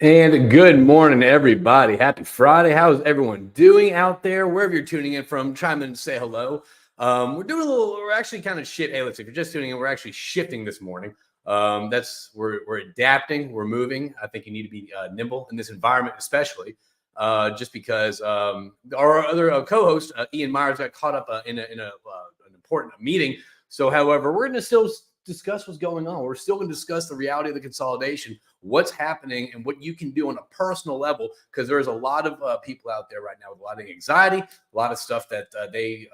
And good morning, everybody. Happy Friday. How is everyone doing out there? Wherever you're tuning in from, chime in and say hello. We're actually kind of Hey, listen, if you're just tuning in, we're actually shifting this morning. We're adapting, we're moving. I think you need to be nimble in this environment, especially just because our other co-host, Ian Myers, got caught up in an important meeting. So, however, we're going to still discuss what's going on. We're still going to discuss the reality of the consolidation, what's happening, and what you can do on a personal level, because there's a lot of people out there right now with a lot of anxiety, a lot of stuff that they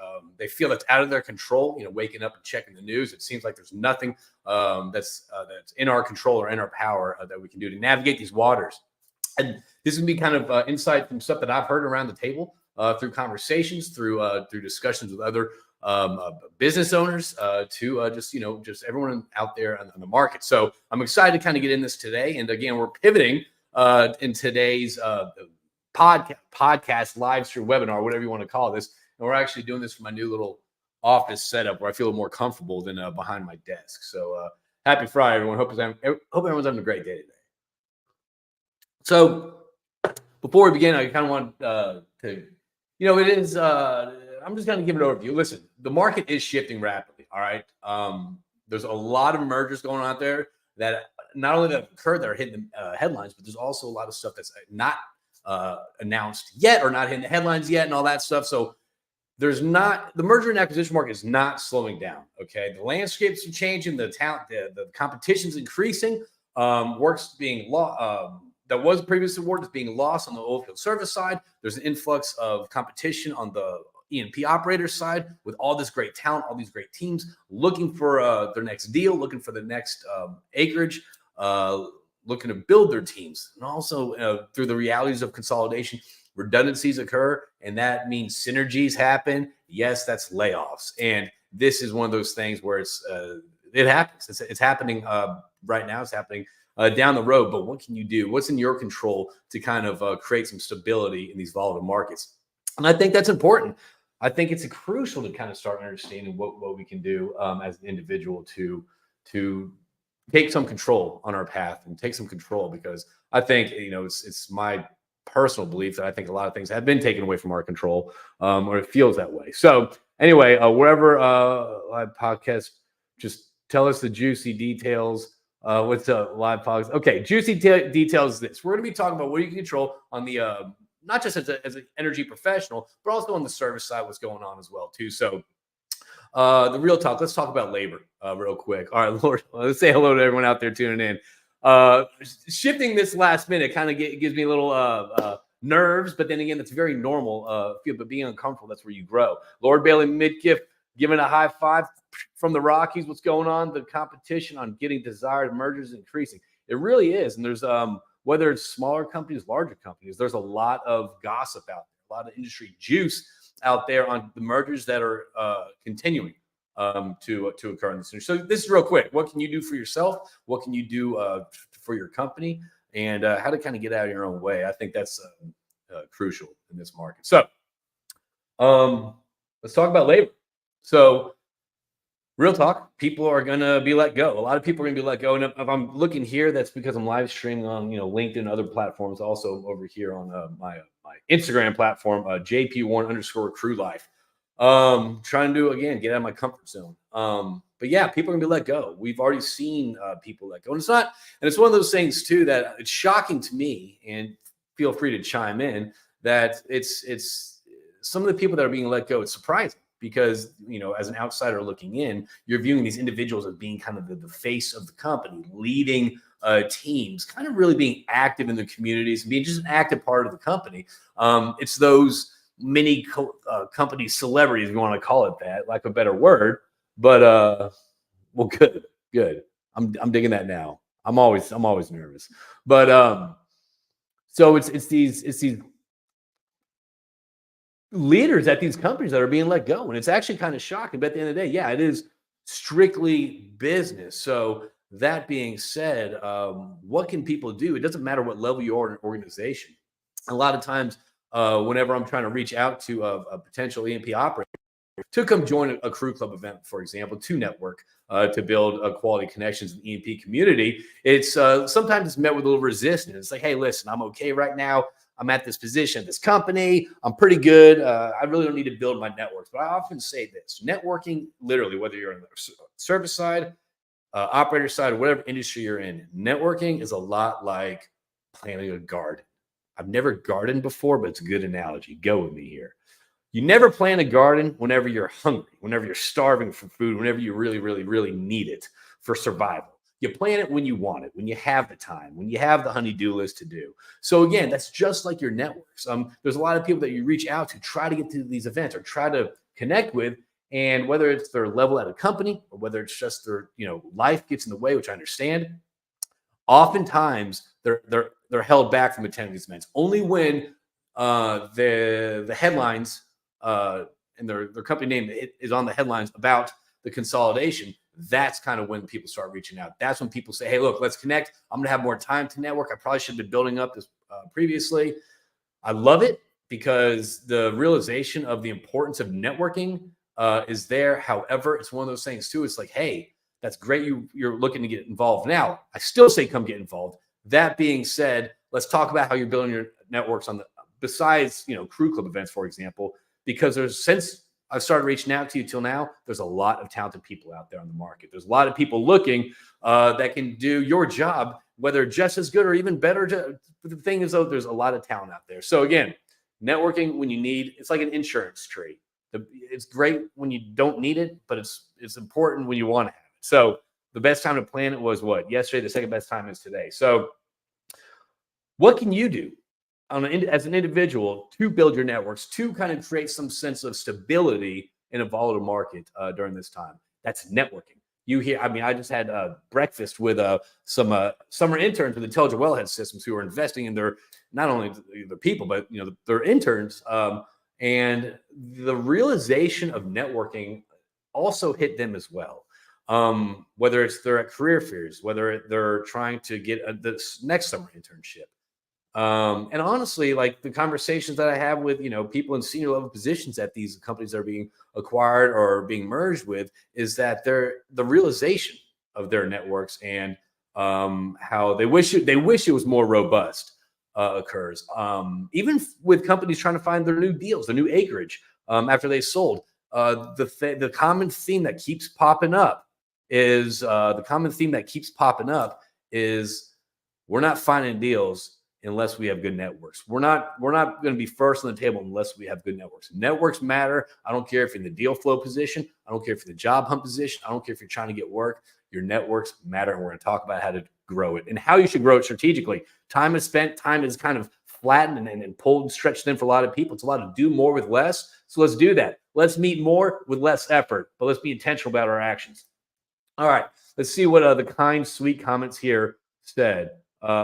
feel that's out of their control. Waking up and checking the news, it seems like there's nothing that's in our control or in our power that we can do to navigate these waters. And this is going to be kind of insight from stuff that I've heard around the table through conversations, through discussions with other business owners, to just everyone out there on the market. So I'm excited to kind of get in this today. And again, we're pivoting in today's podcast live stream webinar, whatever you want to call this. And we're actually doing this from my new little office setup where I feel more comfortable than behind my desk. So happy Friday, everyone. Hope everyone's having a great day today. So before we begin, I kind of want it is, I'm just going to give an overview. Listen, the market is shifting rapidly. All right. There's a lot of mergers going on out there that not only have occurred that are hitting the headlines, but there's also a lot of stuff that's not announced yet or not hitting the headlines yet and all that stuff. So the merger and acquisition market is not slowing down. Okay. The landscape's changing, the competition's increasing, work's being that was previously awarded is being lost on the oilfield service side. There's an influx of competition on the E&P operator side with all this great talent, all these great teams looking for their next deal, looking for the next acreage, looking to build their teams. And also through the realities of consolidation, redundancies occur, and that means synergies happen. Yes, that's layoffs. And this is one of those things where it happens. It's happening right now. It's happening down the road, but what can you do? What's in your control to kind of create some stability in these volatile markets? And I think that's important. I think it's crucial to kind of start understanding what we can do as an individual to take some control on our path and take some control, because I think, it's my personal belief that I think a lot of things have been taken away from our control, or it feels that way. So anyway, wherever live podcast, just tell us the juicy details. What's the live podcast? Okay, juicy details is this. We're going to be talking about what you can control on the not just as an energy professional, but also on the service side, what's going on as well too. So the real talk. Let's talk about labor real quick. All right, Lord, let's say hello to everyone out there tuning in. Shifting this last minute kind of gives me a little nerves, but then again, that's very normal. But being uncomfortable, that's where you grow. Lord Bailey Midkiff giving a high five from the Rockies. What's going on? The competition on getting desired mergers is increasing. It really is. And there's whether it's smaller companies, larger companies, there's a lot of gossip out there, a lot of industry juice out there on the mergers that are continuing to occur in this industry. So this is real quick. What can you do for yourself? What can you do for your company? And how to kind of get out of your own way. I think that's crucial in this market. So let's talk about labor. So real talk, people are going to be let go. A lot of people are going to be let go. And if I'm looking here, that's because I'm live streaming on, LinkedIn and other platforms. Also over here on my Instagram platform, JP1_crew life. Trying to, again, get out of my comfort zone. But yeah, people are going to be let go. We've already seen people let go. And it's one of those things too, that it's shocking to me, and feel free to chime in, that it's some of the people that are being let go. It's surprising. Because, as an outsider looking in, you're viewing these individuals as being kind of the face of the company, leading teams, kind of really being active in the communities, being just an active part of the company. It's those mini company celebrities, if you want to call it that, like a better word. But well, good. I'm digging that now. I'm always nervous. But so it's these leaders at these companies that are being let go. And it's actually kind of shocking. But at the end of the day, yeah, it is strictly business. So that being said, what can people do? It doesn't matter what level you are in an organization. A lot of times, whenever I'm trying to reach out to a potential E&P operator, to come join a crew club event, for example, to network, to build quality connections in the E&P community. It's sometimes it's met with a little resistance. It's like, hey, listen, I'm okay right now. I'm at this position, this company. I'm pretty good. I really don't need to build my networks. But I often say this: networking, literally, whether you're on the service side, operator side, or whatever industry you're in, networking is a lot like planting a garden. I've never gardened before, but it's a good analogy. Go with me here. You never plant a garden whenever you're hungry, whenever you're starving for food, whenever you really, really, really need it for survival. You plant it when you want it, when you have the time, when you have the honey-do list to do. So again, that's just like your networks. There's a lot of people that you reach out to try to get to these events or try to connect with, and whether it's their level at a company or whether it's just their, life gets in the way, which I understand. Oftentimes they're held back from attending these events only when the headlines and their company name is on the headlines about the consolidation. That's kind of when people start reaching out. That's when people say, hey, look, let's connect. I'm going to have more time to network. I probably should have been building up this previously. I love it because the realization of the importance of networking is there. However, it's one of those things too. It's like, hey, that's great. You're looking to get involved. Now, I still say come get involved. That being said, let's talk about how you're building your networks besides, crew club events, for example, because since I've started reaching out to you till now, there's a lot of talented people out there on the market. There's a lot of people looking that can do your job, whether just as good or even better. The thing is, though, there's a lot of talent out there. So again, networking when you need, it's like an insurance tree. It's great when you don't need it, but it's important when you want to have it. So the best time to plan it was what? Yesterday. The second best time is today. So what can you do as an individual to build your networks, to kind of create some sense of stability in a volatile market during this time? That's networking. I just had breakfast with some summer interns with Intelligent Wellhead Systems who are investing in not only the people, but their interns. And the realization of networking also hit them as well. Whether they're at career fairs, whether they're trying to get this next summer internship. And honestly, like the conversations that I have with, people in senior level positions at these companies that are being acquired or being merged with, is that the realization of their networks and how they wish it was more robust occurs. Even with companies trying to find their new deals, their new acreage after they sold. The common theme that keeps popping up is we're not finding deals unless we have good networks. We're not going to be first on the table unless we have good networks. Networks matter. I don't care if you're in the deal flow position. I don't care if you're in the job hunt position. I don't care if you're trying to get work. Your networks matter, and we're going to talk about how to grow it and how you should grow it strategically. Time is spent. Time is kind of flattened and pulled and stretched in for a lot of people. It's a lot of do more with less. So let's do that. Let's meet more with less effort, but let's be intentional about our actions. All right. Let's see what the kind, sweet comments here said.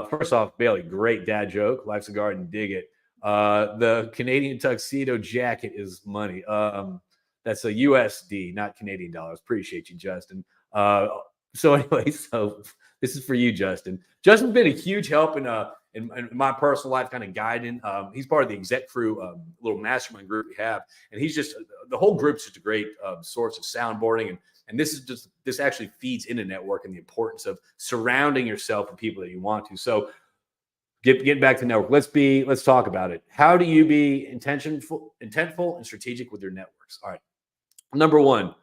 First off, Bailey, great dad joke. Life's a garden, dig it. The Canadian tuxedo jacket is money. That's a USD, not Canadian dollars. Appreciate you, Justin. So anyway, this is for you, Justin. Justin's been a huge help in my personal life, kind of guiding. He's part of the exec crew, little mastermind group we have, and he's just the whole group's just a great source of soundboarding, and this actually feeds into network and the importance of surrounding yourself with people that you want to. So get back to network. Let's talk about it. How do you be intentful and strategic with your networks? All right. Number one,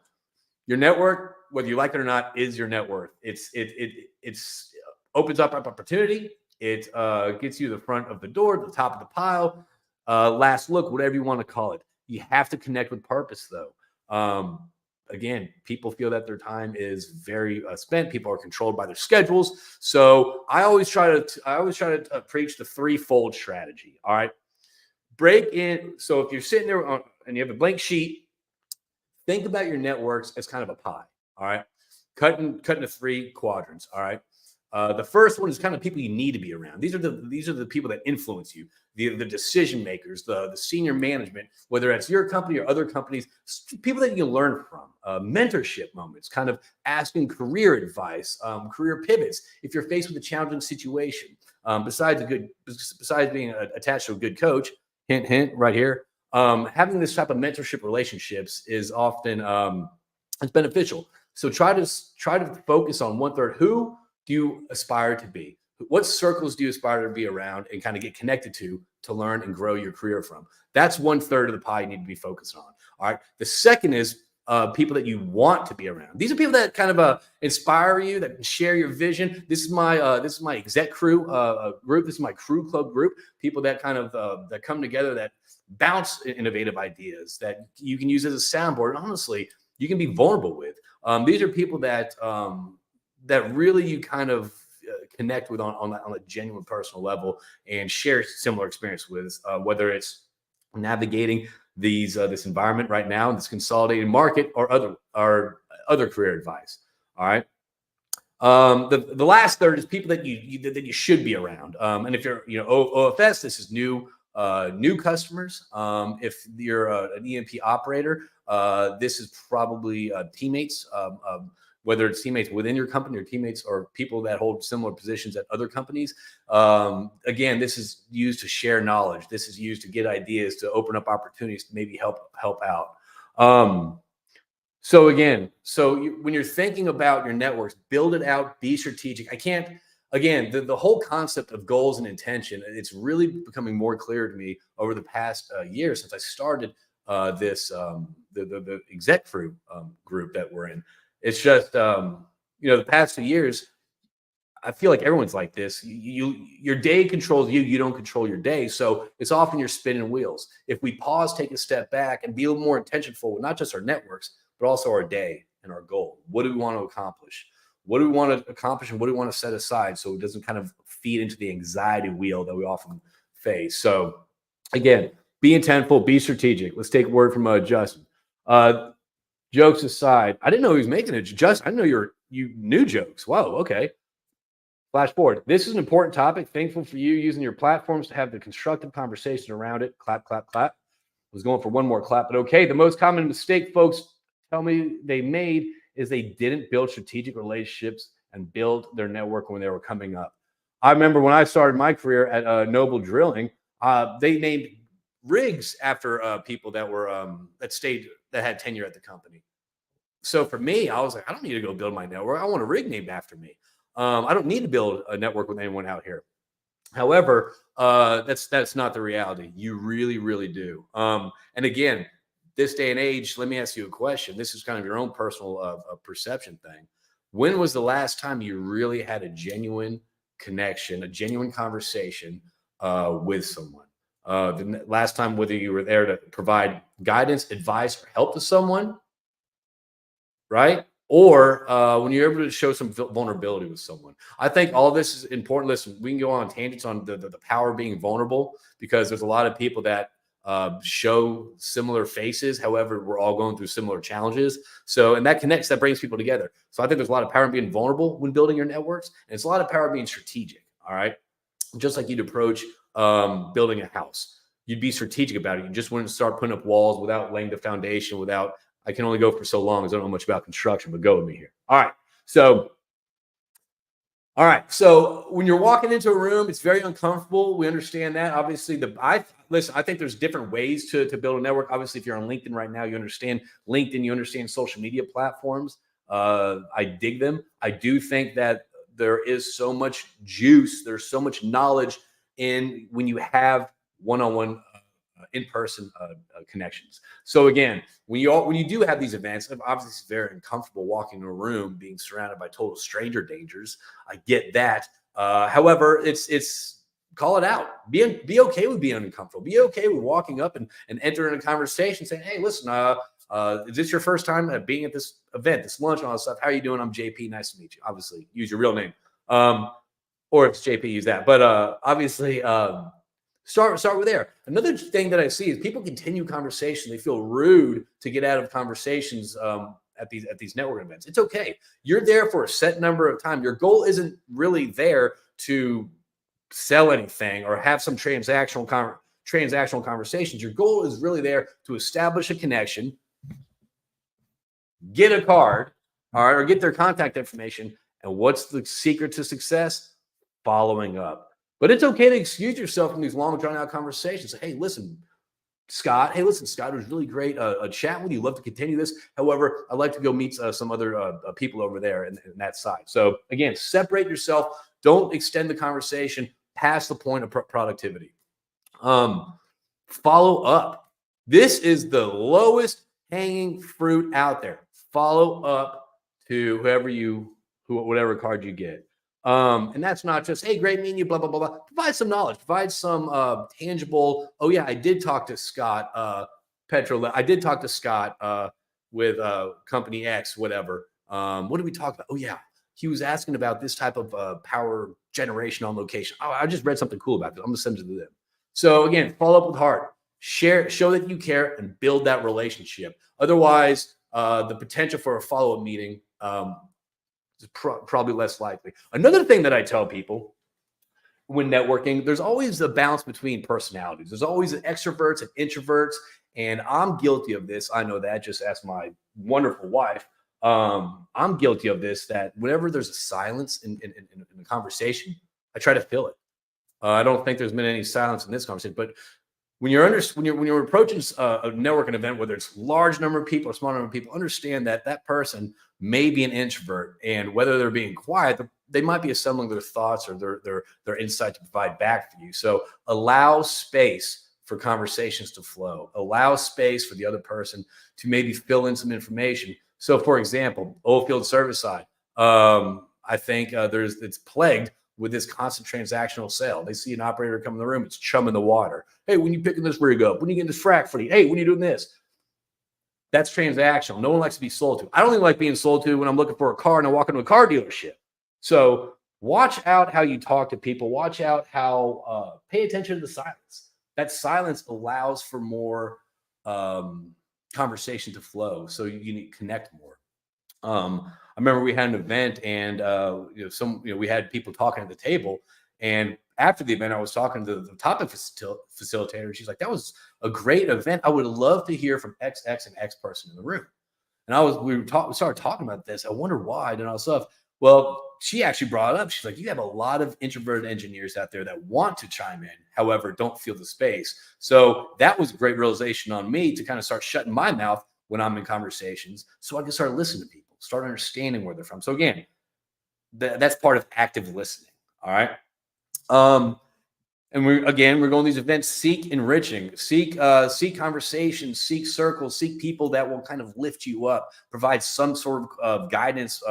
your network, whether you like it or not, is your net worth. It's opens up opportunity. It gets you to the front of the door, the top of the pile, last look, whatever you want to call it. You have to connect with purpose, though. Again, people feel that their time is very spent. People are controlled by their schedules. So I always try to preach the threefold strategy. All right, break in. So if you're sitting there and you have a blank sheet, think about your networks as kind of a pie. All right, cut into three quadrants. All right. The first one is kind of people you need to be around. These are the people that influence you, the decision makers, the senior management, whether it's your company or other companies, people that you can learn from, mentorship moments, kind of asking career advice, career pivots. If you're faced with a challenging situation, besides being attached to a good coach, hint, hint, right here. Having this type of mentorship relationships is often it's beneficial. So try to focus on 1/3. Who do you aspire to be? What circles do you aspire to be around and kind of get connected to learn and grow your career from? That's 1/3 of the pie you need to be focused on. All right. The second is people that you want to be around. These are people that kind of inspire you, that share your vision. This is my exec crew group. This is my crew club group. People that kind of that come together, that bounce innovative ideas that you can use as a soundboard. And honestly, you can be vulnerable with. These are people that that really you kind of connect with on a genuine personal level and share similar experience with, whether it's navigating this environment right now in this consolidated market or other career advice. All right. The last third is people that you should be around. And if you're OFS, this is new customers. If you're an EMP operator, this is probably teammates. Whether it's teammates within your company or teammates or people that hold similar positions at other companies. Again, this is used to share knowledge. This is used to get ideas, to open up opportunities to maybe help out. So when you're thinking about your networks, build it out, be strategic. The whole concept of goals and intention, it's really becoming more clear to me over the past year since I started the exec crew group that we're in. It's just, the past 2 years, I feel like everyone's like this. Your day controls you. You don't control your day. So it's often you're spinning wheels. If we pause, take a step back, and be a little more intentional with not just our networks, but also our day and our goal. What do we want to accomplish? What do we want to accomplish, and what do we want to set aside so it doesn't kind of feed into the anxiety wheel that we often face? So again, be intentful, be strategic. Let's take a word from Justin. Jokes aside, I didn't know he was making it. Just I didn't know you knew jokes. Wow. Okay. Flash forward. This is an important topic. Thankful for you using your platforms to have the constructive conversation around it. Clap, clap, clap. I was going for one more clap, but okay. The most common mistake folks tell me they made is they didn't build strategic relationships and build their network when they were coming up. I remember when I started my career at Noble Drilling, they named rigs after people that were that had tenure at the company. So for me, I was like, I don't need to go build my network. I want a rig named after me. I don't need to build a network with anyone out here. However, that's not the reality. You really, really do. And again, this day and age, let me ask you a question. This is kind of your own personal perception thing. When was the last time you really had a genuine connection, a genuine conversation with someone? The last time, whether you were there to provide guidance, advice, or help to someone, right? Or when you're able to show some vulnerability with someone. I think all this is important. Listen, we can go on tangents on the power of being vulnerable, because there's a lot of people that show similar faces. However, we're all going through similar challenges. So, and that brings people together. So I think there's a lot of power in being vulnerable when building your networks. And it's a lot of power being strategic. All right. Just like you'd approach building a house. You'd be strategic about it. You just wouldn't start putting up walls without laying the foundation, without, I can only go for so long as I don't know much about construction, but go with me here. All right. So when you're walking into a room, it's very uncomfortable. We understand that. Obviously, I think there's different ways to build a network. Obviously, if you're on LinkedIn right now, you understand LinkedIn, you understand social media platforms. I dig them. I do think that there is so much juice. There's so much knowledge in when you have one-on-one in-person connections. So again, when you do have these events, obviously it's very uncomfortable walking in a room being surrounded by total stranger dangers. I get that. However, it's call it out. Be okay with being uncomfortable. Be okay with walking up and entering a conversation saying, hey, listen, is this your first time being at this event, this lunch, and all this stuff? How are you doing? I'm JP. Nice to meet you. Obviously, use your real name. Or if it's JP, use that. But obviously, start with there. Another thing that I see is people continue conversation. They feel rude to get out of conversations at these network events. It's okay. You're there for a set number of time. Your goal isn't really there to sell anything or have some transactional conversations. Your goal is really there to establish a connection, get a card, all right, or get their contact information. And what's the secret to success? Following up. But it's okay to excuse yourself from these long, drawn-out conversations. Hey, listen, Scott, hey, listen, Scott, it was really great chat with you. Love to continue this. However, I'd like to go meet some other people over there in that side. So again, separate yourself. Don't extend the conversation past the point of productivity. Follow up. This is the lowest hanging fruit out there. Follow up to whatever card you get. And that's not just, hey, great meeting you, blah, blah, blah, blah. Provide some knowledge, provide some tangible, oh yeah, I did talk to Scott Petro. I did talk to Scott with company X, whatever. What did we talk about? Oh yeah, he was asking about this type of power generation on location. Oh, I just read something cool about this. I'm gonna send it to them. So again, follow up with heart, show that you care and build that relationship. Otherwise, the potential for a follow-up meeting is probably less likely. Another thing that I tell people when networking, there's always a balance between personalities. There's always extroverts and introverts, and I'm guilty of this. I know that. Just ask my wonderful wife. I'm guilty of this, that whenever there's a silence in the conversation, I try to fill it. I don't think there's been any silence in this conversation, but when you're approaching a networking event, whether it's large number of people or small number of people, understand that that person may be an introvert, and whether they're being quiet, they might be assembling their thoughts or their insight to provide back for you. So allow space for conversations to flow. Allow space for the other person to maybe fill in some information. So, for example, oilfield service side, I think it's plagued with this constant transactional sale. They see an operator come in the room, it's chum in the water. Hey, when you picking this rig up? When you getting this frac footing? Hey, when you doing this? That's transactional. No one likes to be sold to. I don't even like being sold to when I'm looking for a car and I walk into a car dealership. So watch out how you talk to people. Watch out how, pay attention to the silence. That silence allows for more conversation to flow. So you need to connect more. I remember we had an event, and we had people talking at the table, and after the event, I was talking to the topic facilitator. She's like, "That was a great event. I would love to hear from X and X person in the room." And we started talking about this. I wonder why, and all stuff. Well, she actually brought it up. She's like, "You have a lot of introverted engineers out there that want to chime in, however, don't feel the space." So that was a great realization on me to kind of start shutting my mouth when I'm in conversations, so I can start listening to people, start understanding where they're from. So again, that's part of active listening. All right. And we're going to these events, seek enriching, seek conversations, seek circles, seek people that will kind of lift you up, provide some sort of guidance,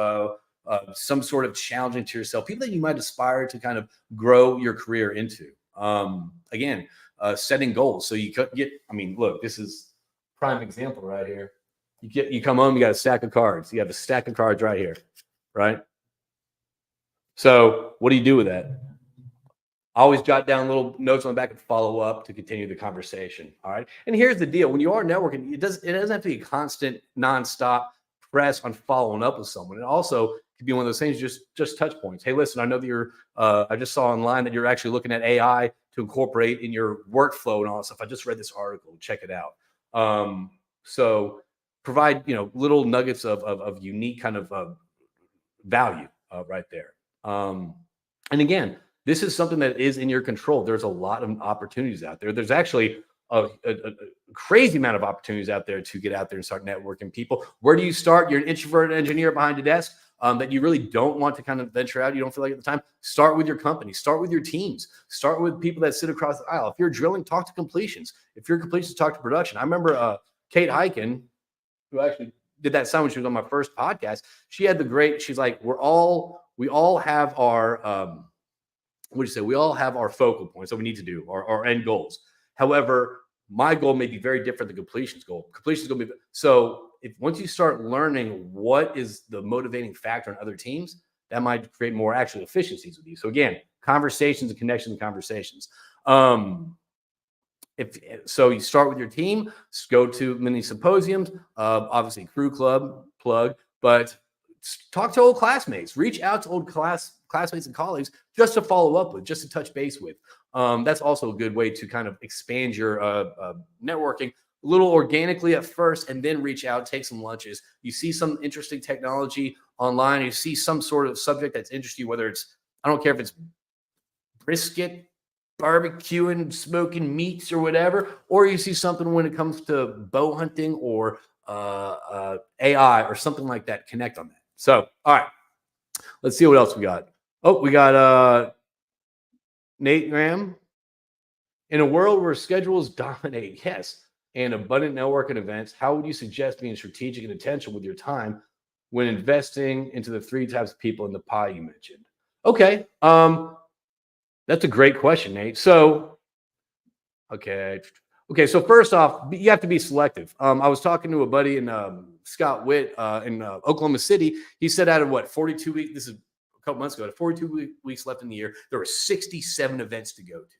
some sort of challenging to yourself, people that you might aspire to kind of grow your career into. Setting goals. So you could get, look, this is prime example right here. You come home, you got a stack of cards. You have a stack of cards right here, right? So what do you do with that? Always jot down little notes on the back and follow up to continue the conversation. All right. And here's the deal. When you are networking, it doesn't have to be a constant, nonstop press on following up with someone. It also could be one of those things, just touch points. Hey, listen, I know that I just saw online that you're actually looking at AI to incorporate in your workflow and all that stuff. I just read this article. Check it out. So provide, little nuggets of unique kind of value right there. And again, this is something that is in your control. There's a lot of opportunities out there. There's actually a crazy amount of opportunities out there to get out there and start networking people. Where do you start? You're an introverted engineer behind a desk that you really don't want to kind of venture out. You don't feel like at the time. Start with your company. Start with your teams. Start with people that sit across the aisle. If you're drilling, talk to completions. If you're completions, talk to production. I remember Kate Hyken, who actually did that sound when she was on my first podcast. She had she's like, we all have our we all have our focal points that we need to do, our end goals. However, my goal may be very different than completion's goal. Completion's going to be so. If once you start learning what is the motivating factor in other teams, that might create more actual efficiencies with you. So again, conversations and connections and conversations. So you start with your team, go to mini symposiums, obviously crew club plug, but talk to old classmates, reach out to old classmates and colleagues just to follow up with, just to touch base with. That's also a good way to kind of expand your networking a little organically at first, and then reach out, take some lunches. You see some interesting technology online, you see some sort of subject that's interesting, whether it's, I don't care if it's brisket, barbecuing, smoking meats or whatever, or you see something when it comes to bow hunting or AI or something like that. Connect on that. So, all right, let's see what else we got. Oh, we got Nate Graham. In a world where schedules dominate, yes, and abundant networking events, how would you suggest being strategic and intentional with your time when investing into the three types of people in the pie you mentioned? Okay, that's a great question, Nate. So, okay. So first off, you have to be selective. I was talking to a buddy in Scott Witt in Oklahoma City. He said out of what 42 weeks. This is a couple months ago. 42 weeks left in the year. There were 67 events to go to.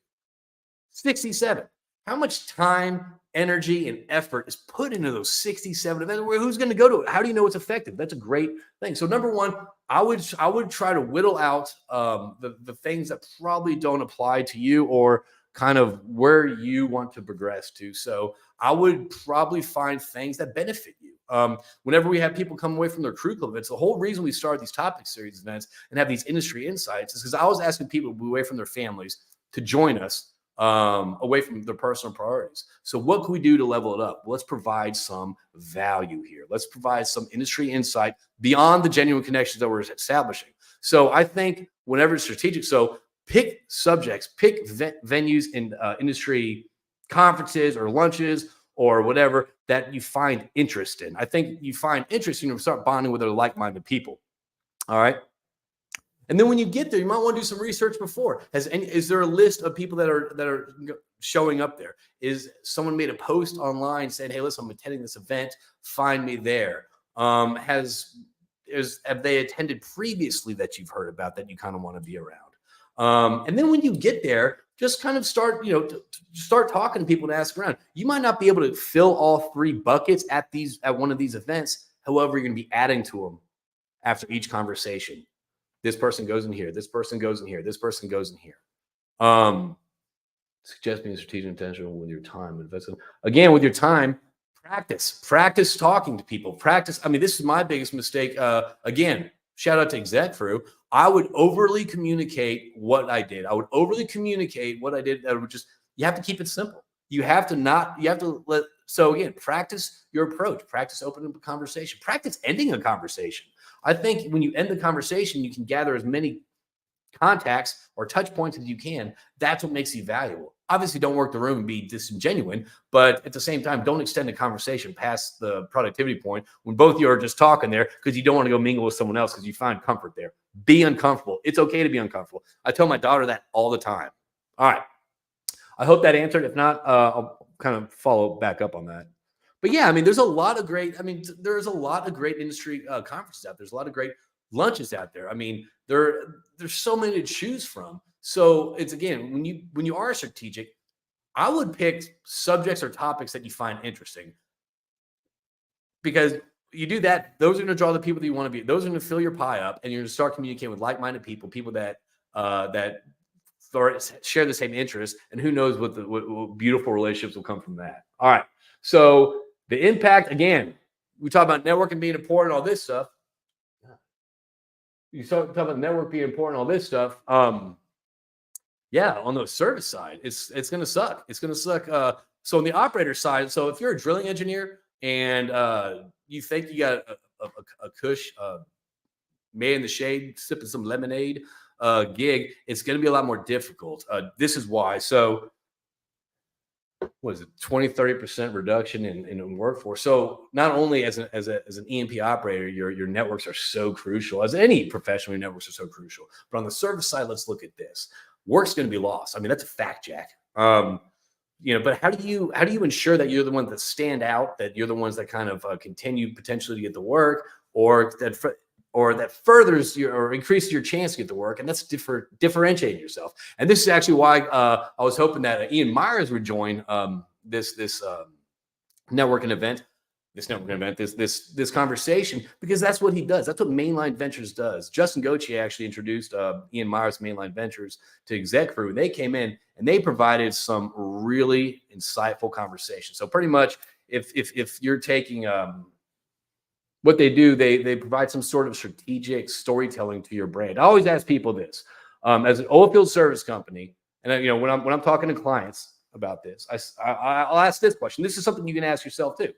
67. How much time, energy, and effort is put into those 67 events? Who's going to go to it? How do you know it's effective? That's a great thing. So number one, I would try to whittle out the things that probably don't apply to you or kind of where you want to progress to. So I would probably find things that benefit you. Whenever we have people come away from their crew club events, the whole reason we start these topic series events and have these industry insights is because I was asking people to be away from their families to join us away from their personal priorities. So what can we do to level it up? Let's provide some value here. Let's provide some industry insight beyond the genuine connections that we're establishing. So I think whenever it's strategic, so pick subjects, pick venues in industry conferences or lunches or whatever that you find interest in. I think you find interest, start bonding with other like-minded people. All right. And then when you get there, you might want to do some research before. Is there a list of people that are showing up there? Is someone made a post online saying, "Hey, listen, I'm attending this event. Find me there." Have they attended previously that you've heard about that you kind of want to be around? And then when you get there, just kind of start talking to people and ask around. You might not be able to fill all three buckets at one of these events. However, you're going to be adding to them after each conversation. This person goes in here. This person goes in here. This person goes in here. Suggest being strategic and intentional with your time. Again, with your time, practice talking to people. Practice. I mean, this is my biggest mistake. Again, shout out to Exec Crew. I would overly communicate what I did. I would overly communicate what I did. You have to keep it simple. So again, practice your approach. Practice opening up a conversation. Practice ending a conversation. I think when you end the conversation, you can gather as many contacts or touch points as you can. That's what makes you valuable. Obviously, don't work the room and be disingenuous, but at the same time, don't extend the conversation past the productivity point when both of you are just talking there because you don't want to go mingle with someone else because you find comfort there. Be uncomfortable. It's okay to be uncomfortable. I tell my daughter that all the time. All right. I hope that answered. If not, I'll kind of follow back up on that. But yeah, I mean, there's a lot of great industry conferences out there. There's a lot of great lunches out there. I mean, there's so many to choose from. So it's, again, when you are strategic, I would pick subjects or topics that you find interesting, because you do that. Those are going to draw the people that you want to be. Those are going to fill your pie up, and you're going to start communicating with like-minded people that share the same interests, and who knows what beautiful relationships will come from that. All right. So the impact, again, we talk about networking being important, all this stuff. You talk about network being important, all this stuff. Yeah, on the service side, it's going to suck. It's going to suck. So on the operator side, so if you're a drilling engineer and you think you got a cush made in the shade, sipping some lemonade gig, it's going to be a lot more difficult. This is why. So what is it, 20-30% reduction in workforce? So not only as an E&P operator, your networks are so crucial. As any professional, your networks are so crucial. But on the service side, let's look at this. Work's going to be lost. I mean, that's a fact, Jack. But how do you ensure that you're the ones that stand out, that you're the ones that kind of continue potentially to get the work, or that furthers or increases your chance to get the work, and that's differentiating yourself. And this is actually why I was hoping that Ian Myers would join this networking event. This conversation, because that's what he does. That's what Mainline Ventures does. Justin Gauthier actually introduced Ian Myers, Mainline Ventures, to Exec Crew. They came in and they provided some really insightful conversation. So pretty much, if you're taking what they do, they provide some sort of strategic storytelling to your brand. I always ask people this: as an oilfield service company, And when I'm talking to clients about this, I'll ask this question. This is something you can ask yourself too.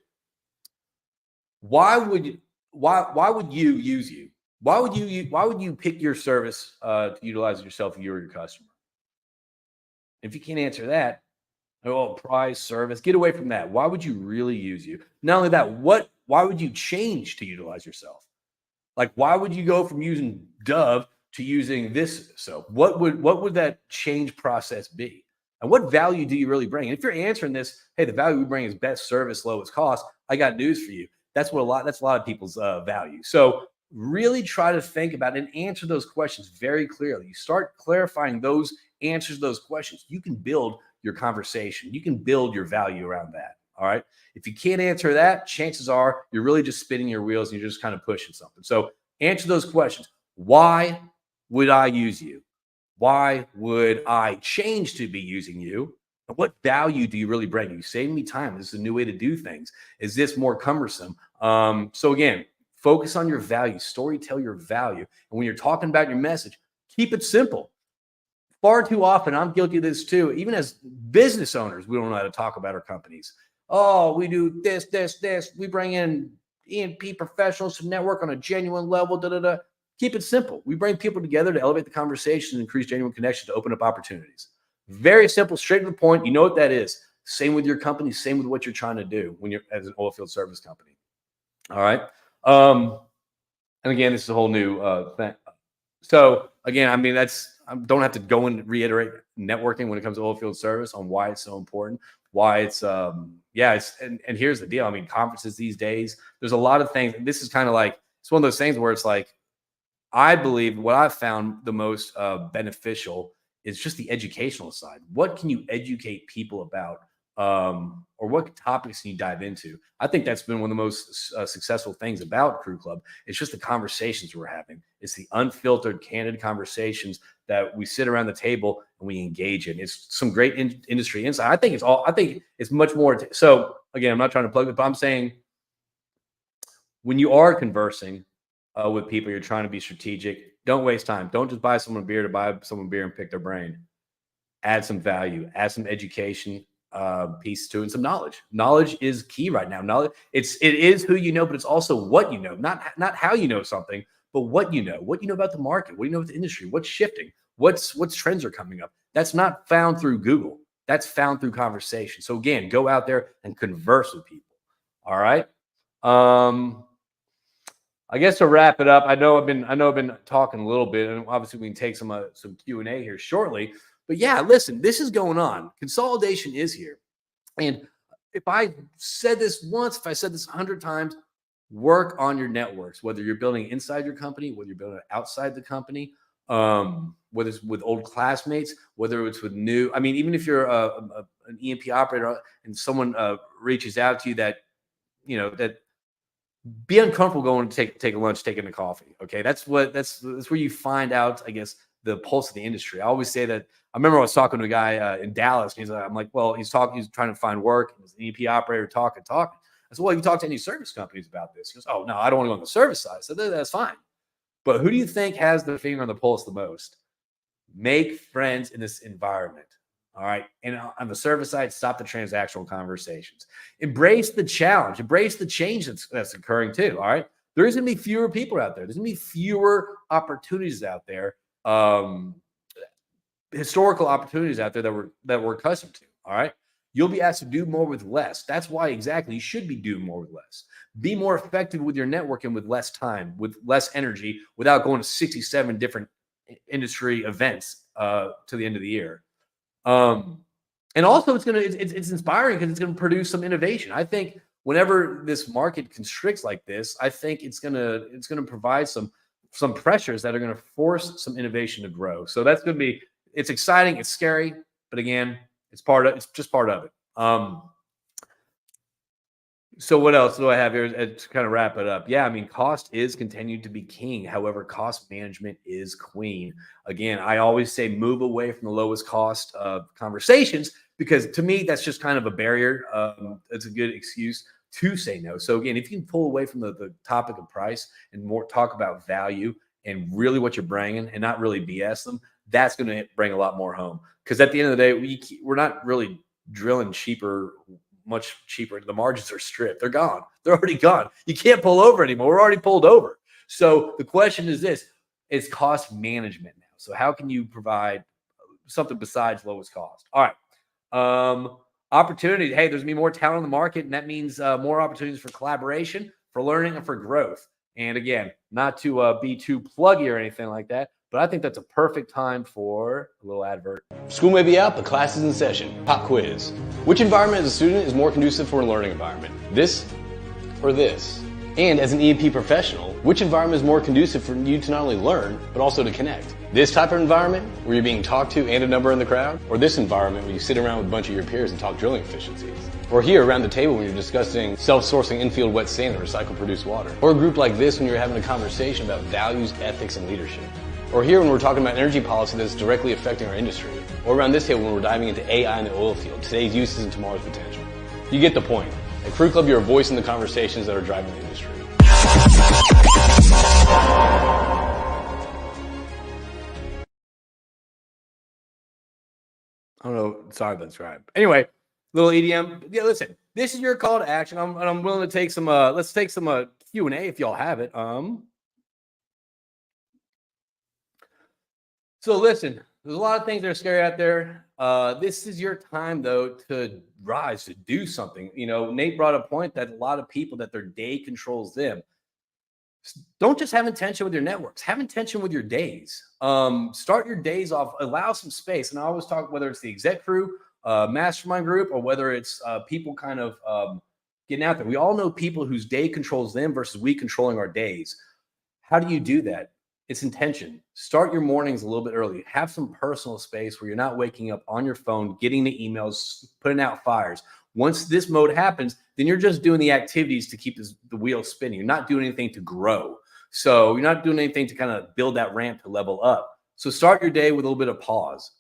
Why would you use you? Why would you pick your service to utilize it yourself if you or your customer? If you can't answer that, oh, price, service, get away from that. Why would you really use you? Not only that, why would you change to utilize yourself? Like, why would you go from using Dove to using this soap? What would that change process be? And what value do you really bring? And if you're answering this, hey, the value we bring is best service, lowest cost. I got news for you. That's a lot of people's value. So really try to think about and answer those questions very clearly. You start clarifying those answers to those questions. You can build your conversation. You can build your value around that. All right. If you can't answer that, chances are you're really just spinning your wheels and you're just kind of pushing something. So answer those questions. Why would I use you? Why would I change to be using you? And what value do you really bring? Are you saving me time? Is this a new way to do things? Is this more cumbersome? So again, focus on your value, tell your value. And when you're talking about your message, keep it simple. Far too often, I'm guilty of this too. Even as business owners, we don't know how to talk about our companies. Oh, we do this, this, this. We bring in E&P professionals to network on a genuine level. Da, da, da. Keep it simple. We bring people together to elevate the conversation and increase genuine connection to open up opportunities. Very simple, straight to the point. You know what that is. Same with your company. Same with what you're trying to do when you're as an oil field service company. All right. And again, this is a whole new thing. So again, I mean, I don't have to go and reiterate networking when it comes to oil field service on why it's so important, why it's and here's the deal. I mean, conferences these days, there's a lot of things. This is kind of like, it's one of those things where it's like, I believe what I've found the most beneficial is just the educational side. What can you educate people about? Or what topics can you dive into? I think that's been one of the most successful things about Crew Club. It's just the conversations we're having. It's the unfiltered, candid conversations that we sit around the table and we engage in. It's some great industry insight. I think it's much more. So again, I'm not trying to plug it, but I'm saying when you are conversing with people, you're trying to be strategic. Don't waste time. Don't just buy someone a beer to buy someone beer and pick their brain. Add some value, add some education piece to it, and some knowledge. Knowledge is key right now. Knowledge, it is who you know, but it's also what you know. Not how you know something, but what you know. What you know about the market. What do you know about the industry? What's shifting? What's trends are coming up? That's not found through Google. That's found through conversation. So again, go out there and converse with people. All right. I guess to wrap it up, I know I've been talking a little bit, and obviously we can take some Q&A here shortly. But yeah, listen, this is going on. Consolidation is here. And if I said this once, if I said this 100 times, work on your networks, whether you're building inside your company, whether you're building outside the company, whether it's with old classmates, whether it's with new. I mean, even if you're an E&P operator and someone reaches out to you that be uncomfortable going to take a lunch, taking a coffee. Okay. That's where you find out, I guess, the pulse of the industry. I always say that. I remember I was talking to a guy in Dallas, and I'm like, well, he's trying to find work. He's an EP operator, talking. I said, well, have you talked to any service companies about this? He goes, oh, no, I don't want to go on the service side. I said, that's fine. But who do you think has their finger on the pulse the most? Make friends in this environment. All right. And on the service side, stop the transactional conversations. Embrace the challenge. Embrace the change that's occurring too. All right. There's going to be fewer people out there. There's going to be fewer opportunities out there. Historical opportunities out there that we're accustomed to. All right. You'll be asked to do more with less. That's why exactly you should be doing more with less. Be more effective with your networking with less time, with less energy, without going to 67 different industry events to the end of the year. And also it's inspiring because it's going to produce some innovation. I think whenever this market constricts like this, I think it's going to provide some pressures that are going to force some innovation to grow. So that's going to be, it's exciting. It's scary, but again, it's just part of it. So what else do I have here to kind of wrap it up? Yeah, I mean, cost is continued to be king. However, cost management is queen. Again, I always say move away from the lowest cost conversations, because to me, that's just kind of a barrier. It's a good excuse to say no. So again, if you can pull away from the topic of price and more talk about value and really what you're bringing and not really BS them, that's going to bring a lot more home. Because at the end of the day, we're not really drilling much cheaper. The margins are stripped. They're gone. They're already gone. You can't pull over anymore. We're already pulled over. So the question is this: it's cost management now. So how can you provide something besides lowest cost? All right. Opportunities. Hey, there's going to be more talent in the market, and that means more opportunities for collaboration, for learning, and for growth. And again, not to be too pluggy or anything like that, but I think that's a perfect time for a little advert. School may be out, but class is in session. Pop quiz. Which environment as a student is more conducive for a learning environment? This or this? And as an E&P professional, which environment is more conducive for you to not only learn, but also to connect? This type of environment where you're being talked to and a number in the crowd? Or this environment where you sit around with a bunch of your peers and talk drilling efficiencies? Or here around the table when you're discussing self-sourcing infield wet sand and recycled produced water? Or a group like this when you're having a conversation about values, ethics, and leadership? Or here when we're talking about energy policy that's directly affecting our industry? Or around this table when we're diving into AI in the oil field, today's uses and tomorrow's potential? You get the point. At Crew Club, you're a voice in the conversations that are driving the industry. I don't know. Sorry, that's right. Anyway, little EDM. Yeah, listen, this is your call to action. I'm willing to take some, let's take some Q&A if y'all have it. So listen, there's a lot of things that are scary out there. This is your time, though, to rise, to do something. You know, Nate brought a point that a lot of people, that their day controls them. Don't just have intention with your networks. Have intention with your days. Start your days off. Allow some space. And I always talk, whether it's the exec crew, mastermind group, or whether it's people kind of getting out there. We all know people whose day controls them versus we controlling our days. How do you do that? It's intention. Start your mornings a little bit early. Have some personal space where you're not waking up on your phone, getting the emails, putting out fires. Once this mode happens, then you're just doing the activities to keep the wheel spinning. You're not doing anything to grow. So you're not doing anything to kind of build that ramp to level up. So start your day with a little bit of pause.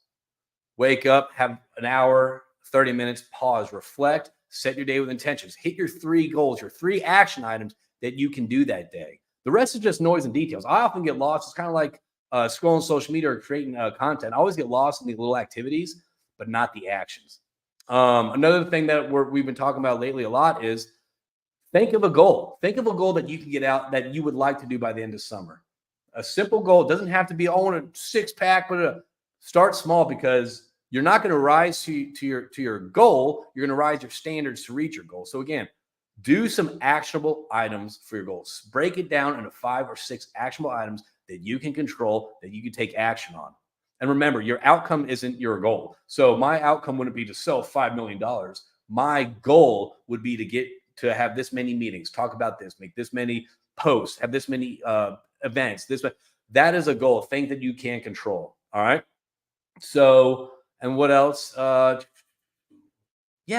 Wake up, have an hour, 30 minutes, pause, reflect, set your day with intentions. Hit your 3 goals, your 3 action items that you can do that day. The rest is just noise and details. I often get lost. It's kind of like scrolling social media or creating content. I always get lost in the little activities, but not the actions. Another thing that we've been talking about lately a lot is think of a goal. Think of a goal that you can get out that you would like to do by the end of summer. A simple goal. It doesn't have to be, I want a 6-pack, but start small, because you're not going to rise to your goal. You're going to rise your standards to reach your goal. So again, do some actionable items for your goals. Break it down into 5 or 6 actionable items that you can control, that you can take action on. And remember, your outcome isn't your goal. So my outcome wouldn't be to sell $5 million. My goal would be to have this many meetings, talk about this, make this many posts, have this many events. That is a goal, a thing that you can control. All right. So, and what else? Yeah,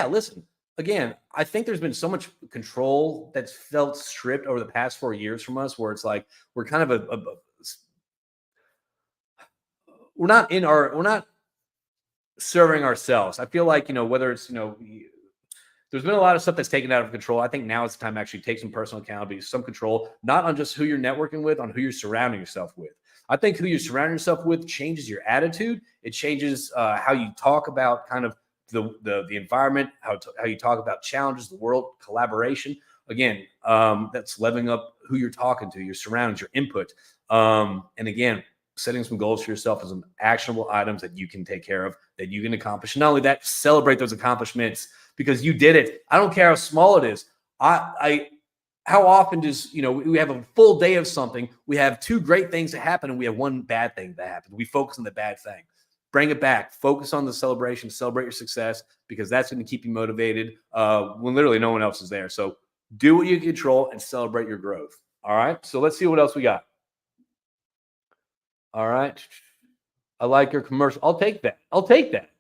listen. Again, I think there's been so much control that's felt stripped over the past 4 years from us, where it's like we're kind of we're not serving ourselves. I feel like, whether it's, there's been a lot of stuff that's taken out of control. I think now it's time to actually take some personal accountability, some control, not on just who you're networking with, on who you're surrounding yourself with. I think who you're surrounding yourself with changes your attitude. It changes how you talk about kind of the environment, how you talk about challenges, the world, collaboration. Again, that's leveling up who you're talking to, your surroundings, your input. And again, setting some goals for yourself and some actionable items that you can take care of, that you can accomplish. And not only that, celebrate those accomplishments, because you did it. I don't care how small it is. How often does, we have a full day of something, we have 2 great things that happen, and we have 1 bad thing that happens. We focus on the bad thing. Bring it back. Focus on the celebration. Celebrate your success, because that's going to keep you motivated when literally no one else is there. So do what you can control and celebrate your growth. All right. So let's see what else we got. All right. I like your commercial. I'll take that.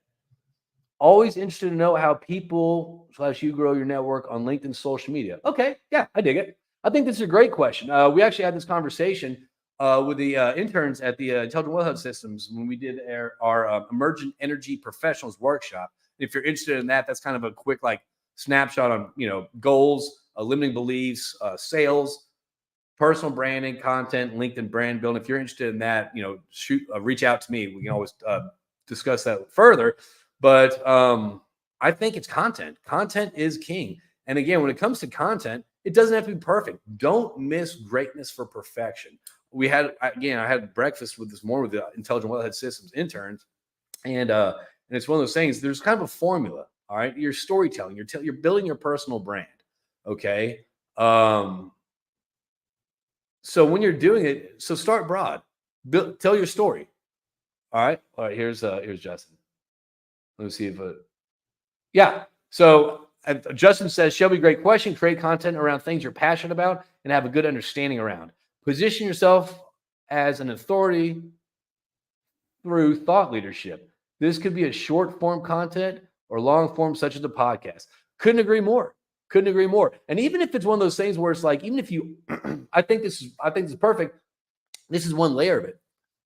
Always interested to know how people / you grow your network on LinkedIn social media. Okay. Yeah, I dig it. I think this is a great question. We actually had this conversation with the interns at the Intelligent Wellhead Systems when we did our Emergent Energy Professionals Workshop. If you're interested in that, that's kind of a quick snapshot on goals, limiting beliefs, sales, personal branding, content, LinkedIn brand building. If you're interested in that, reach out to me. We can always discuss that further. But I think it's content. Content is king. And again, when it comes to content, it doesn't have to be perfect. Don't miss greatness for perfection. I had breakfast with this morning with the Intelligent Wellhead Systems interns, and it's one of those things. There's kind of a formula. All right, you're storytelling. You're building your personal brand. Okay. So when you're doing it, so start broad. Tell your story. All right. Here's Justin. Let me see if yeah. So Justin says, Shelby, great question. Create content around things you're passionate about and have a good understanding around. Position yourself as an authority through thought leadership. This could be a short form content or long form, such as a podcast. Couldn't agree more. Couldn't agree more. And even if it's one of those things where it's like, even if you, I think this is perfect. This is one layer of it.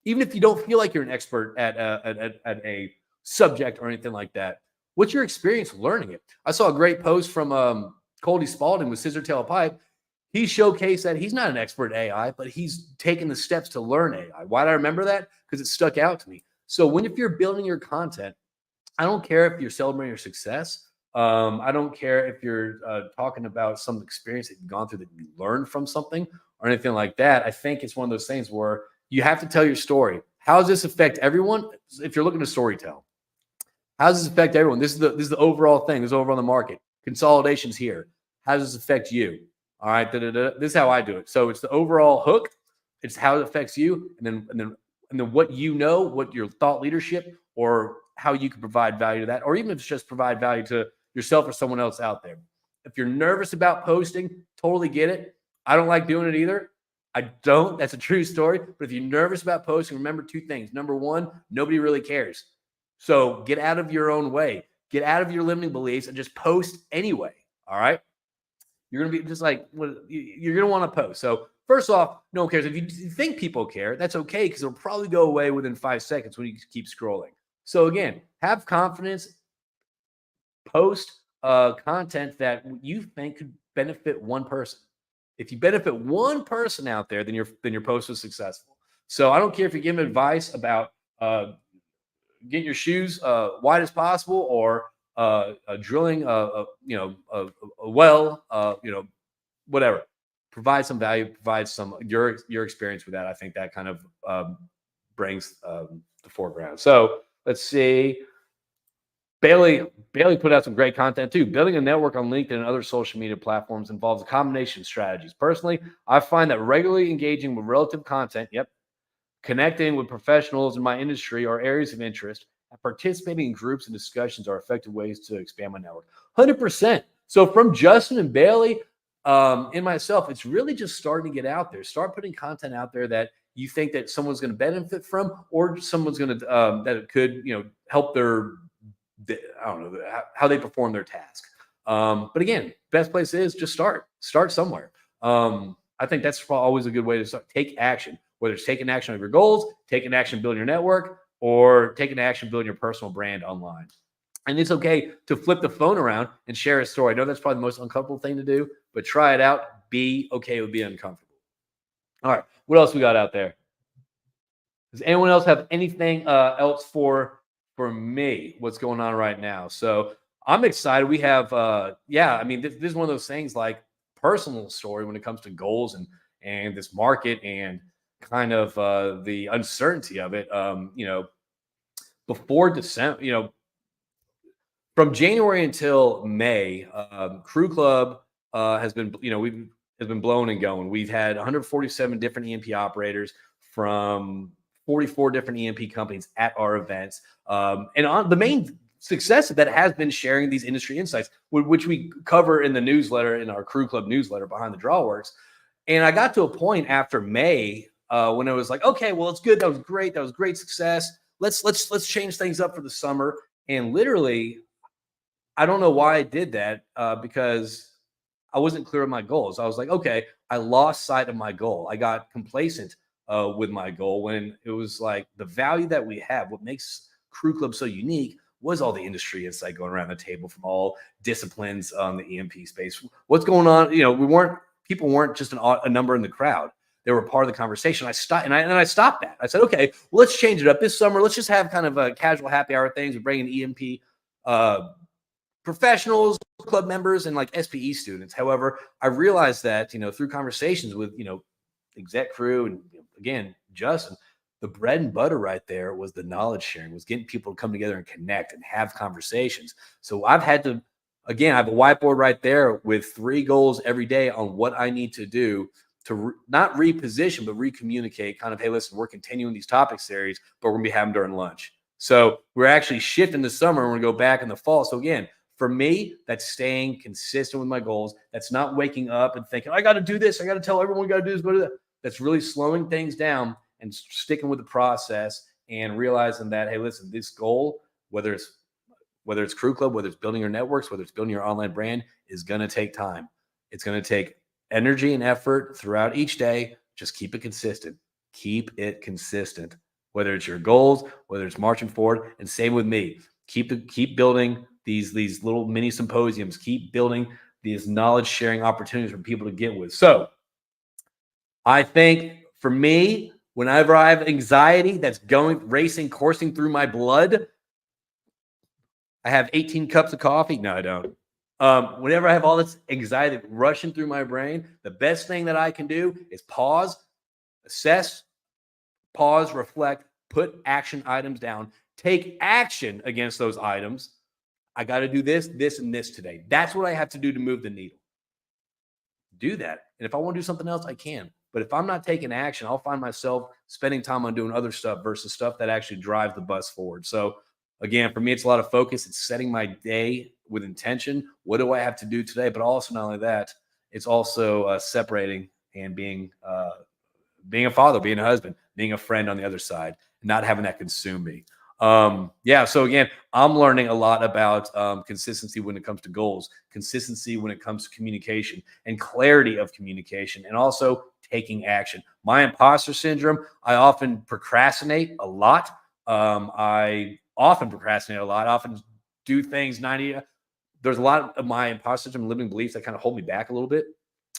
Even if you don't feel like you're an expert at a subject or anything like that, what's your experience learning it? I saw a great post from Cody Spalding with Scissor Tail Pipe. He showcased that he's not an expert in AI, but he's taken the steps to learn AI. Why do I remember that? Because it stuck out to me. So if you're building your content, I don't care if you're celebrating your success. I don't care if you're talking about some experience that you've gone through that you learned from something or anything like that. I think it's one of those things where you have to tell your story. How does this affect everyone? If you're looking to storytell, how does this affect everyone? This is the overall thing. This is overall the market. Consolidation's here. How does this affect you? All right. This is how I do it. So it's the overall hook. It's how it affects you, and then what what your thought leadership or how you can provide value to that, or even if it's just provide value to yourself or someone else out there. If you're nervous about posting, totally get it. I don't like doing it either. I don't. That's a true story. But if you're nervous about posting, remember two things. Number one, nobody really cares. So get out of your own way. Get out of your limiting beliefs and just post anyway. All right. You're going to be just like, you're going to want to post. So first off, no one cares. If you think people care, that's okay, because it'll probably go away within 5 seconds when you keep scrolling. So again, have confidence. Post content that you think could benefit one person. If you benefit one person out there, then your post was successful. So I don't care if you give them advice about getting your shoes wide as possible, or drilling a well, whatever. Provide some value, provide some your experience with that. I think that kind of brings the foreground. So let's see. Bailey put out some great content too. Building a network on LinkedIn and other social media platforms involves a combination of strategies. Personally, I find that regularly engaging with relative content, connecting with professionals in my industry or areas of interest, and participating in groups and discussions are effective ways to expand my network. 100%. So from Justin and Bailey and myself, it's really just starting to get out there. Start putting content out there that you think that someone's going to benefit from, or someone's going to that it could help how they perform their task. But again, best place is just start somewhere. I think that's always a good way to start. Take action, whether it's taking action on your goals, taking action building your network, or taking action building your personal brand online. And it's okay to flip the phone around and share a story. I know that's probably the most uncomfortable thing to do, but try it out. Be okay with being uncomfortable. All right, what else we got out there? Does anyone else have anything else for me? What's going on right now? So I'm excited. We have, this is one of those things, like personal story when it comes to goals and this market and kind of the uncertainty of it. Before December, from January until May, Crew Club has been, has been blowing and going. We've had 147 different EMP operators from 44 different EMP companies at our events. And on the main success of that has been sharing these industry insights, which we cover in the newsletter, in our Crew Club newsletter, Behind the Drawworks. And I got to a point after May when it was like, okay, well, it's good. That was great. That was great success. Let's change things up for the summer. And literally, I don't know why I did that, because I wasn't clear on my goals. I was like, okay, I lost sight of my goal. I got complacent with my goal, when it was like the value that we have, what makes Crew Club so unique, was all the industry insight going around the table from all disciplines on the EMP space. What's going on? We weren't people weren't just a number in the crowd. They were part of the conversation. I stopped that. I said, okay, well, let's change it up this summer. Let's just have kind of a casual happy hour things. We bring in EMP professionals, club members, and like SPE students. However, I realized that, through conversations with, exec crew and again, Justin, the bread and butter right there was the knowledge sharing, was getting people to come together and connect and have conversations. So I've had to, again, I have a whiteboard right there with 3 goals every day on what I need to do to not reposition, but recommunicate kind of, hey, listen, we're continuing these topic series, but we're going to be having during lunch. So we're actually shifting the summer and we're going to go back in the fall. So again, for me, that's staying consistent with my goals. That's not waking up and thinking, I got to do this. I got to tell everyone we got to do this. Go do that. That's really slowing things down and sticking with the process and realizing that, hey, listen, this goal, whether it's Crew Club, whether it's building your networks, whether it's building your online brand, is going to take time. It's going to take energy and effort throughout each day. Just keep it consistent. Keep it consistent. Whether it's your goals, whether it's marching forward, and same with me. Keep building these little mini symposiums. Keep building these knowledge sharing opportunities for people to get with. So I think for me, whenever I have anxiety that's coursing through my blood, I have 18 cups of coffee. No, I don't. Whenever I have all this anxiety rushing through my brain, the best thing that I can do is pause, assess, reflect, put action items down, take action against those items. I got to do this, this, and this today. That's what I have to do to move the needle. Do that. And if I want to do something else, I can. But if I'm not taking action, I'll find myself spending time on doing other stuff versus stuff that actually drives the bus forward. So again, for me, it's a lot of focus. It's setting my day with intention. What do I have to do today? But also not only that, it's also separating and being a father, being a husband, being a friend on the other side, not having that consume me. So again, I'm learning a lot about consistency when it comes to goals, consistency when it comes to communication and clarity of communication, and also taking action. My imposter syndrome, I often procrastinate a lot. I often do things 90. There's a lot of my imposter syndrome limiting beliefs that kind of hold me back a little bit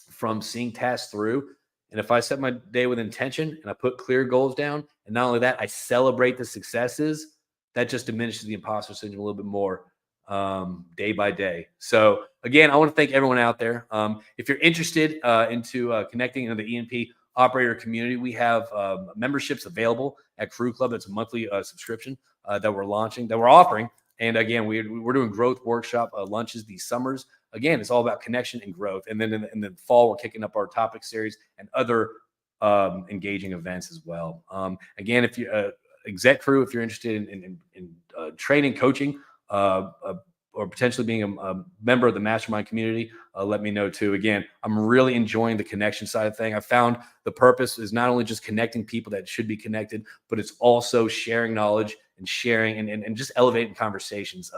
from seeing tasks through. And if I set my day with intention and I put clear goals down, and not only that, I celebrate the successes, that just diminishes the imposter syndrome a little bit more day by day. So again, I want to thank everyone out there. If you're interested into connecting into the EMP operator community, we have memberships available at Crew Club. It's a monthly subscription that we're offering. And again, we're doing growth workshop lunches these summers. Again, it's all about connection and growth. And then in the fall, we're kicking up our topic series and other engaging events as well. Again, if you exec crew, if you're interested in training, coaching, or potentially being a member of the mastermind community, let me know too. Again, I'm really enjoying the connection side of thing. I found the purpose is not only just connecting people that should be connected, but it's also sharing knowledge and sharing and just elevating conversations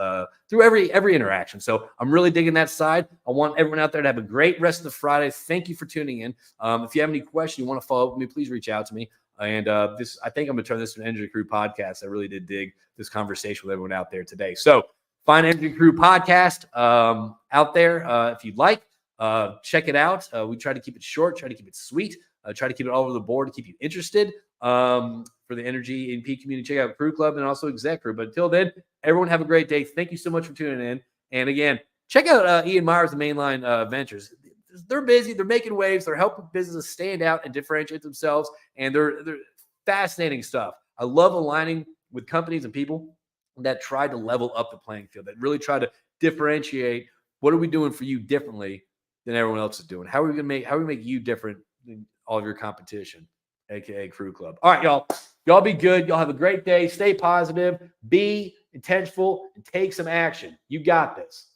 through every interaction. So I'm really digging that side. I want everyone out there to have a great rest of the Friday. Thank you for tuning in. If you have any questions, you want to follow up with me, please reach out to me. And I think I'm going to turn this to an Energy Crew podcast. I really did dig this conversation with everyone out there today. So find Energy Crew podcast out there if you'd like. Check it out. We try to keep it short, try to keep it sweet, try to keep it all over the board to keep you interested. For the Energy EMP community, check out Crew Club and also Exec Crew. But until then, everyone have a great day. Thank you so much for tuning in. And again, check out Ian Myers, the Mainline Ventures. They're busy. They're making waves. They're helping businesses stand out and differentiate themselves. And they're fascinating stuff. I love aligning with companies and people that try to level up the playing field, that really try to differentiate what are we doing for you differently than everyone else is doing. How are we make you different than all of your competition, aka Crew Club. All right, y'all. Y'all be good. Y'all have a great day. Stay positive. Be intentional and take some action. You got this.